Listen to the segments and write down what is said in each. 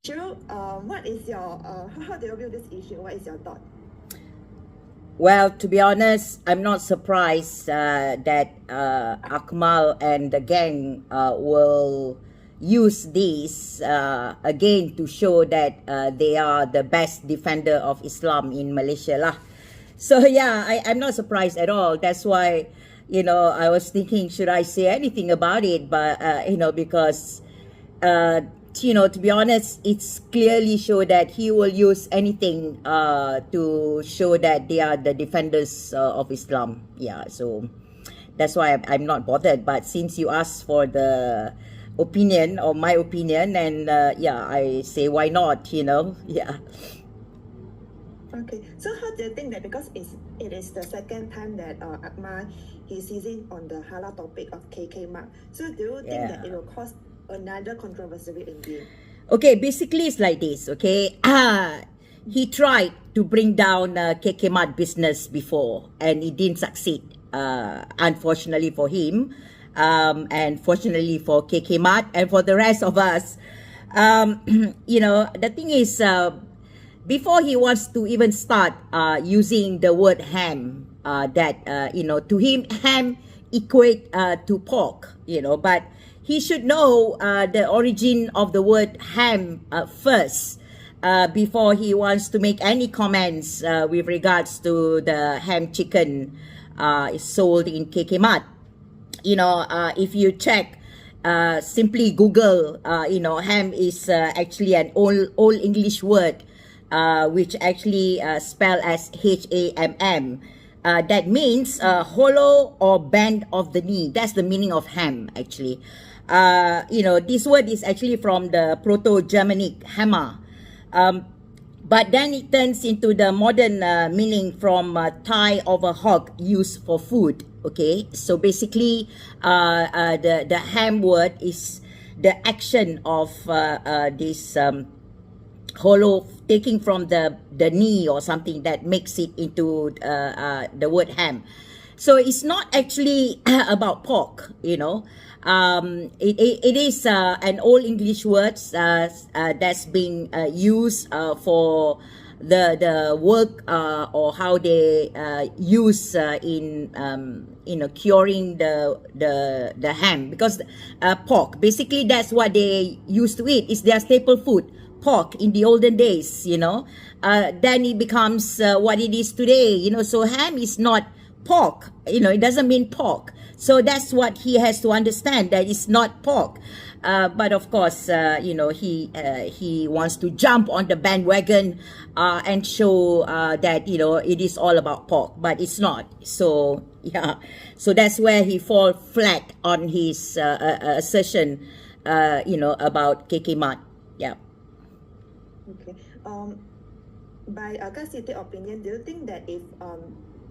Cheryl, what is your, how do you view this issue? What is your thought? Well, to be honest, I'm not surprised that Akmal and the gang will use this again to show that they are the best defender of Islam in Malaysia lah. So yeah, I'm not surprised at all. That's why, I was thinking, should I say anything about it? But because to be honest, it's clearly show that he will use anything to show that they are the defenders of Islam. Yeah, so that's why I'm not bothered. But since you asked for the opinion or my opinion, and yeah, I say why not? Yeah. Okay, so how do you think that, because it is the second time that Akmal is seizing on the halal topic of Kkmart, so do you think that it will cause another controversy indeed? Okay, basically it's like this, okay? He tried to bring down Kkmart business before and it didn't succeed, unfortunately for him, and fortunately for Kkmart and for the rest of us. The thing is, before he wants to even start using the word ham, to him, ham equate to pork, but he should know the origin of the word ham first before he wants to make any comments with regards to the ham chicken sold in Kkmart. If you check, simply Google, ham is actually an old English word which actually spelled as H-A-M-M. That means hollow or bend of the knee. That's the meaning of ham, actually. This word is actually from the Proto-Germanic hammer. But then it turns into the modern meaning from thigh of a hog used for food. Okay, so basically the ham word is the action of this hollow, taking from the knee or something that makes it into the word ham. So it's not actually about pork, it is an old English word that's being used for the work or how they use in curing the ham, because pork, basically that's what they used to eat. It's their staple food, pork, in the olden days. Then it becomes what it is today. So ham is not pork. It doesn't mean pork. So that's what he has to understand, that it's not pork. But of course, he wants to jump on the bandwagon and show that it is all about pork, but it's not. So yeah, so that's where he fall flat on his assertion, about Kkmart. Yeah. Okay. By Siti opinion, do you think that if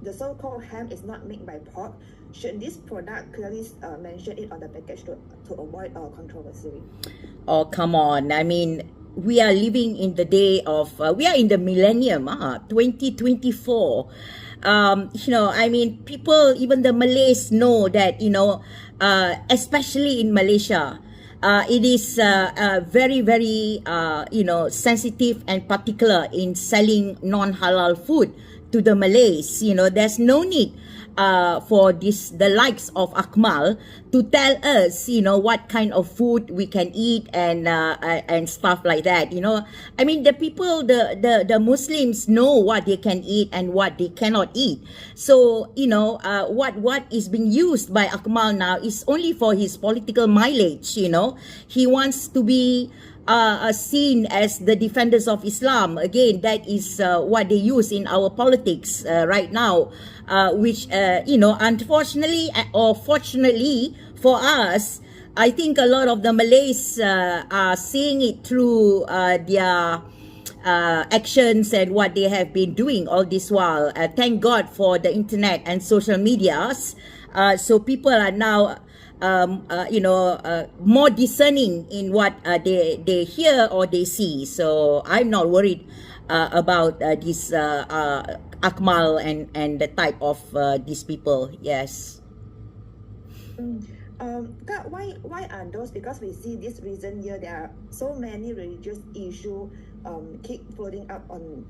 the so-called ham is not made by pork, should this product clearly mention it on the package to avoid controversy? Oh, come on. I mean, we are living in the day of, we are in the millennium, 2024. People, even the Malays know that, especially in Malaysia, it is very, very, sensitive and particular in selling non-halal food to the Malays. There's no need for the likes of Akmal to tell us, what kind of food we can eat and stuff like that. The people, the Muslims know what they can eat and what they cannot eat. So, what is being used by Akmal now is only for his political mileage. He wants to be seen as the defenders of Islam. Again, that is what they use in our politics right now, which, unfortunately or fortunately for us, I think a lot of the Malays are seeing it through their actions and what they have been doing all this while. Thank God for the internet and social medias. So people are now more discerning in what they hear or they see. So I'm not worried about this Akmal and the type of these people. Yes. Why are those? Because we see this recent year there are so many religious issue keep floating up on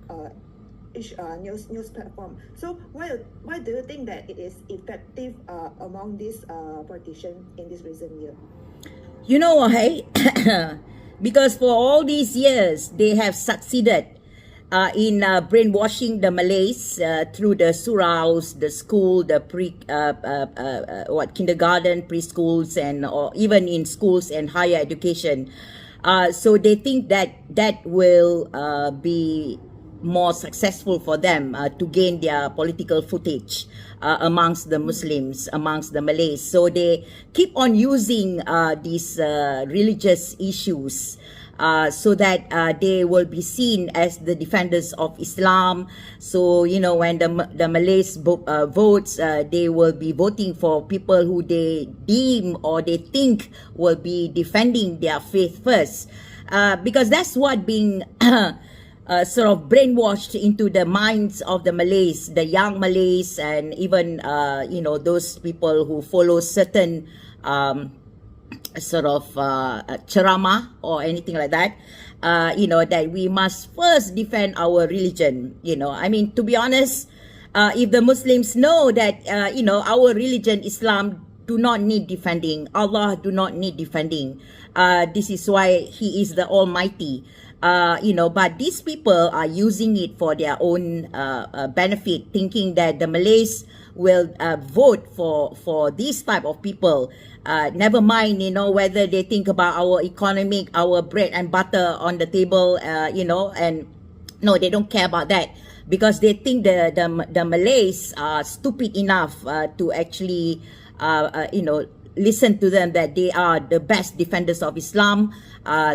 each news platform. So why do you think that it is effective among these politicians in this recent year? You know why? Because for all these years, they have succeeded in brainwashing the Malays through the suraus, the school, the kindergarten, preschools, and or even in schools and higher education. So they think that that will be more successful for them to gain their political footage amongst the Muslims, amongst the Malays. So they keep on using these religious issues so that they will be seen as the defenders of Islam. So, you know, when the Malays votes, they will be voting for people who they deem or they think will be defending their faith first. Because that's what being sort of brainwashed into the minds of the Malays, the young Malays, and even, you know, those people who follow certain sort of ceramah or anything like that, you know, that we must first defend our religion. You know, I mean, to be honest, if the Muslims know that, you know, our religion, Islam, do not need defending, Allah do not need defending, this is why He is the Almighty. You know, but these people are using it for their own benefit, thinking that the Malays will vote for these type of people. Never mind, you know, whether they think about our economic, our bread and butter on the table, you know, and no, they don't care about that because they think the Malays are stupid enough to actually, you know, listen to them that they are the best defenders of Islam,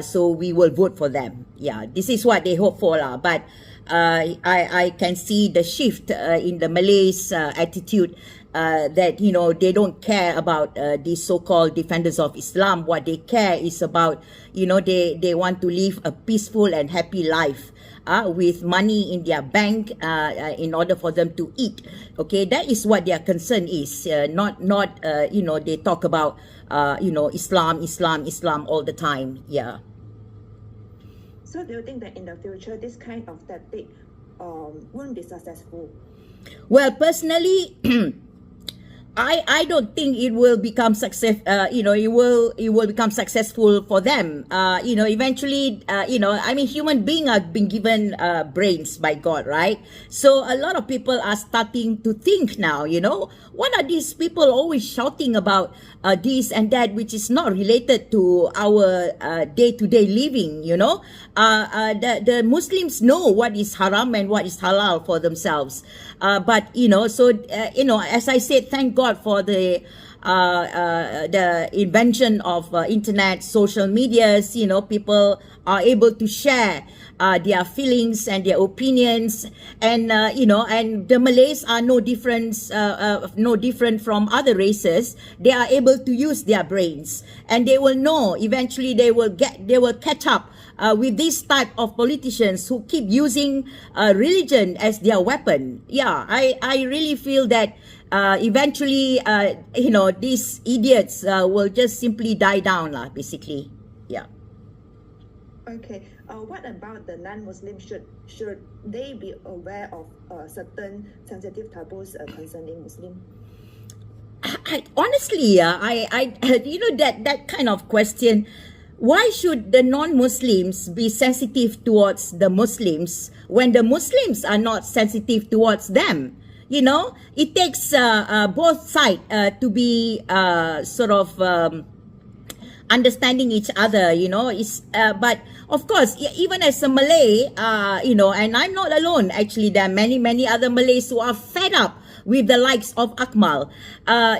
so we will vote for them. Yeah, this is what they hope for lah. But I can see the shift in the Malays' attitude that, you know, they don't care about these so-called defenders of Islam. What they care is about, you know, they want to live a peaceful and happy life. With money in their bank in order for them to eat. Okay, that is what their concern is. Not you know, they talk about you know, Islam all the time. Yeah. So do you think that in the future this kind of tactic won't be successful? Well, personally, I don't think it will become success. You know, it will become successful for them. You know, eventually, you know, I mean, human beings have been given brains by God, right? So a lot of people are starting to think now. You know, what are these people always shouting about this and that, which is not related to our day-to-day living? You know, the Muslims know what is haram and what is halal for themselves. But you know, so you know, as I said, thank God for the invention of internet, social medias. You know, people are able to share their feelings and their opinions, and you know, and the Malays are no different from other races. They are able to use their brains, and they will know eventually they will catch up with this type of politicians who keep using religion as their weapon. Yeah, I really feel that eventually, you know, these idiots will just simply die down, basically. Yeah. Okay. What about the non-Muslims? Should they be aware of certain sensitive taboos concerning Muslim? Honestly, I you know, that kind of question. Why should the non-Muslims be sensitive towards the Muslims when the Muslims are not sensitive towards them? You know, it takes both sides to be sort of understanding each other. You know, but of course, even as a Malay, you know, and I'm not alone. Actually, there are many other Malays who are fed up with the likes of Akmal,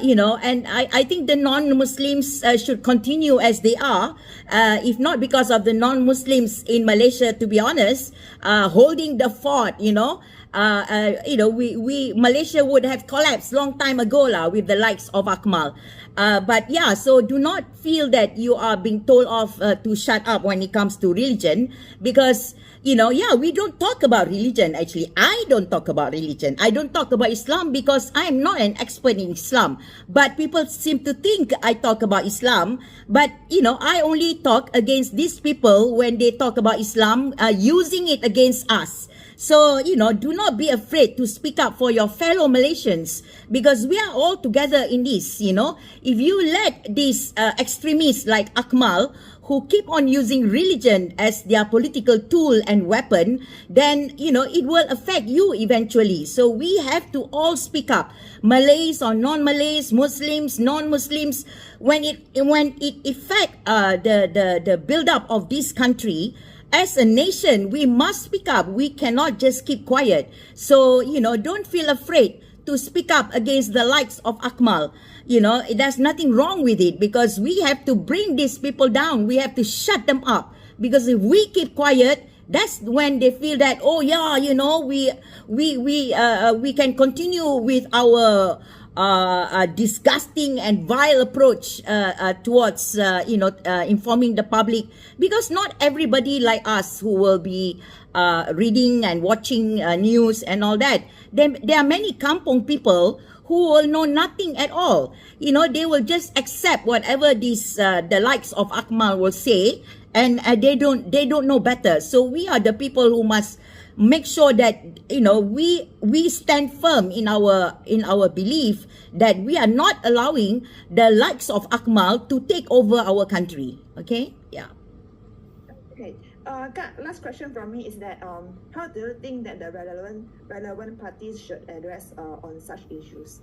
you know, and I think the non-Muslims should continue as they are, if not because of the non-Muslims in Malaysia, to be honest, holding the fort, you know. You know, we Malaysia would have collapsed long time ago with the likes of Akmal. But yeah, so do not feel that you are being told off to shut up when it comes to religion, because yeah, we don't talk about religion. Actually, I don't talk about religion. I don't talk about Islam because I am not an expert in Islam. But people seem to think I talk about Islam. But, I only talk against these people when they talk about Islam, using it against us. So, do not be afraid to speak up for your fellow Malaysians because we are all together in this, If you let these extremists like Akmal, who keep on using religion as their political tool and weapon, then, it will affect you eventually. So we have to all speak up. Malays or non-Malays, Muslims, non-Muslims, when it affect the build-up of this country, as a nation, we must speak up. We cannot just keep quiet. So, don't feel afraid to speak up against the likes of Akmal. There's nothing wrong with it because we have to bring these people down. We have to shut them up because if we keep quiet, that's when they feel that, oh yeah, we can continue with our disgusting and vile approach towards informing the public, because not everybody like us who will be reading and watching news and all that. There are many kampong people who will know nothing at all. They will just accept whatever the likes of Akmal will say, and they don't know better. So we are the people who must make sure that we stand firm in our belief that we are not allowing the likes of Akmal to take over our country. Okay, yeah. Okay. Kak, last question from me is that how do you think that the relevant parties should address on such issues?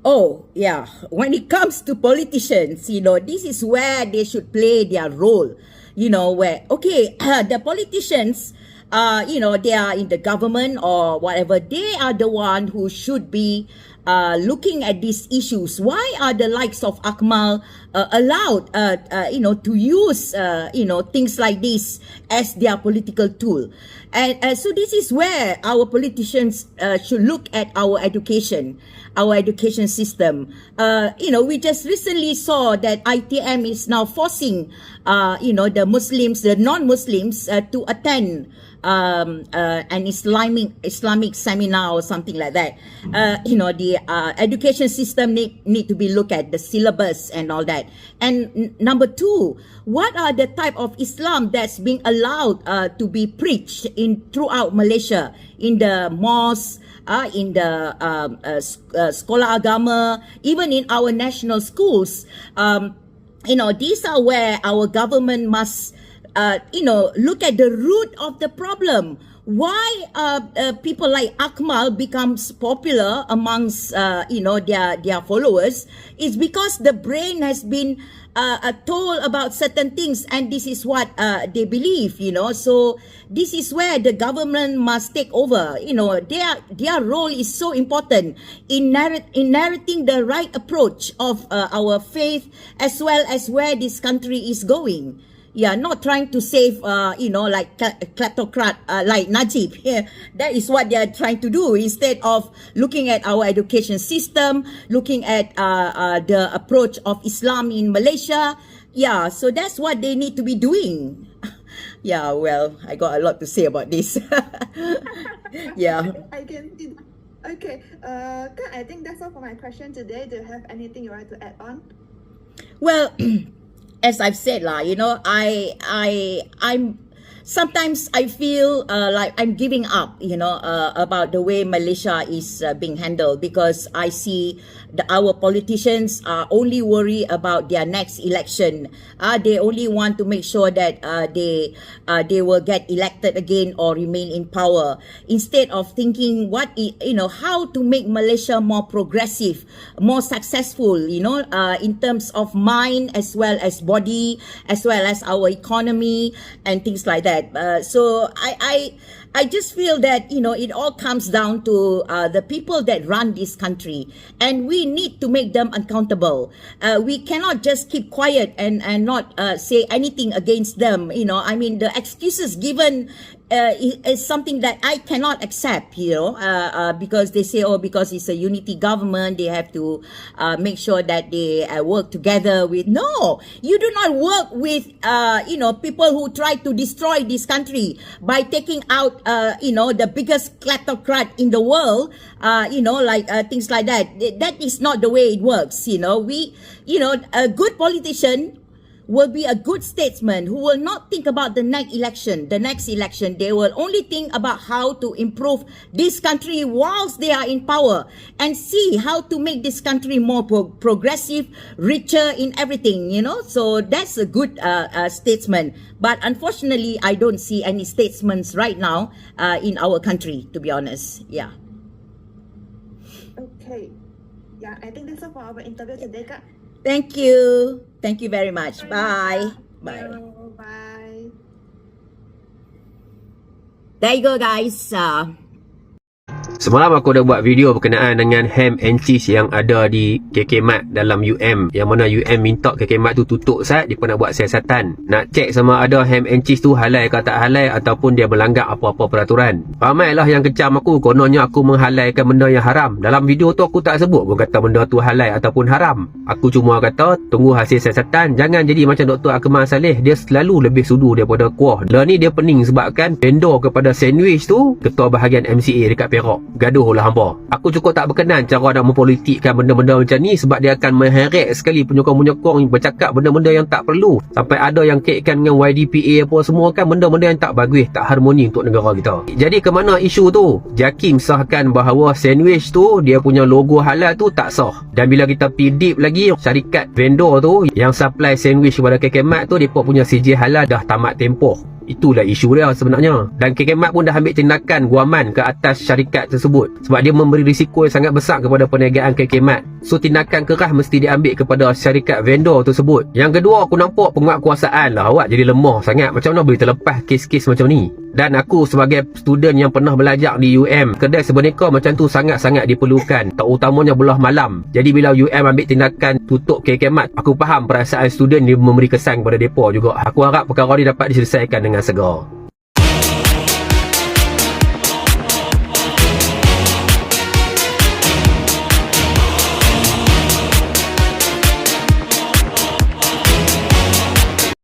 Oh, yeah. When it comes to politicians, this is where they should play their role. Where, okay, the politicians, they are in the government or whatever, they are the one who should be looking at these issues. Why are the likes of Akmal allowed, to use, things like this as their political tool? And so this is where our politicians should look at our education system. We just recently saw that ITM is now forcing, the Muslims, the non-Muslims, to attend an Islamic seminar or something like that. The education system need to be looked at, the syllabus and all that. And number two, what are the type of Islam that's being allowed to be preached throughout Malaysia, in the mosque, in the sekolah agama, even in our national schools? These are where our government must look at the root of the problem. Why people like Akmal becomes popular amongst their followers is because the brain has been told about certain things, and this is what they believe. So this is where the government must take over. Their role is so important in narrating the right approach of our faith, as well as where this country is going. Yeah, not trying to save, like kleptocrat, like Najib. Yeah, that is what they are trying to do, instead of looking at our education system, looking at the approach of Islam in Malaysia. Yeah, so that's what they need to be doing. Yeah, well, I got a lot to say about this. Yeah. I can see. Okay, Kak, I think that's all for my question today. Do you have anything you want to add on? Well, as I've said, I'm sometimes I feel like I'm giving up, about the way Malaysia is being handled, because I see our politicians are only worried about their next election. They only want to make sure that they will get elected again or remain in power, instead of thinking how to make Malaysia more progressive, more successful, in terms of mind as well as body, as well as our economy and things like that. So I just feel that, it all comes down to the people that run this country, and we need to make them accountable. We cannot just keep quiet and not say anything against them. The excuses given is something that I cannot accept, because they say, oh, because it's a unity government, they have to make sure that they work together with. No, you do not work with, people who try to destroy this country by taking out, the biggest kleptocrat in the world, things like that. That is not the way it works, a good politician will be a good statesman who will not think about the next election. They will only think about how to improve this country whilst they are in power and see how to make this country more progressive, richer in everything, So that's a good statesman. But unfortunately, I don't see any statesmen right now in our country, to be honest. Yeah. Okay. Yeah, I think that's all for our interview today, Kak. Thank you. Thank you very much. Bye. Bye. Bye. There you go, guys. Semalam aku dah buat video berkenaan dengan ham and cheese yang ada di Kkmart dalam UM, yang mana UM minta Kkmart tu tutup sat, dia pun nak buat siasatan nak cek sama ada ham and cheese tu halal ke tak halal ataupun dia melanggar apa-apa peraturan. Ramailah yang kecam aku, kononnya aku menghalalkan benda yang haram. Dalam video tu aku tak sebut pun kata benda tu halal ataupun haram. Aku cuma kata tunggu hasil siasatan, jangan jadi macam Dr. Akmal Saleh, dia selalu lebih sudu daripada kuah. Dan ni dia pening sebabkan vendor kepada sandwich tu ketua bahagian MCA dekat Perak. Gaduh lah hampa. Aku cukup tak berkenan cara nak mempolitikkan benda-benda macam ni, sebab dia akan mengheret sekali penyokong-penyokong bercakap benda-benda yang tak perlu. Sampai ada yang kaitkan dengan YDPA apa semua, kan benda-benda yang tak bagus, tak harmoni untuk negara kita. Jadi ke mana isu tu? Jakim sahkan bahawa sandwich tu dia punya logo halal tu tak sah. Dan bila kita pidip lagi, syarikat vendor tu yang supply sandwich kepada Kkmart tu, mereka punya CJ halal dah tamat tempoh. Itulah isu dia sebenarnya. Dan Kkmart pun dah ambil tindakan guaman ke atas syarikat tersebut, sebab dia memberi risiko yang sangat besar kepada perniagaan Kkmart. So tindakan keras mesti diambil kepada syarikat vendor tersebut. Yang kedua, aku nampak penguatkuasaan lah awak jadi lemah sangat. Macam mana boleh terlepas kes-kes macam ni? Dan aku sebagai student yang pernah belajar di UM, kedai sebenarnya macam tu sangat-sangat diperlukan, terutamanya belah malam. Jadi bila UM ambil tindakan tutup Kkmart, aku faham perasaan student dia memberi kesan kepada mereka juga. Aku harap perkara ni dapat diselesaikan dengan segera.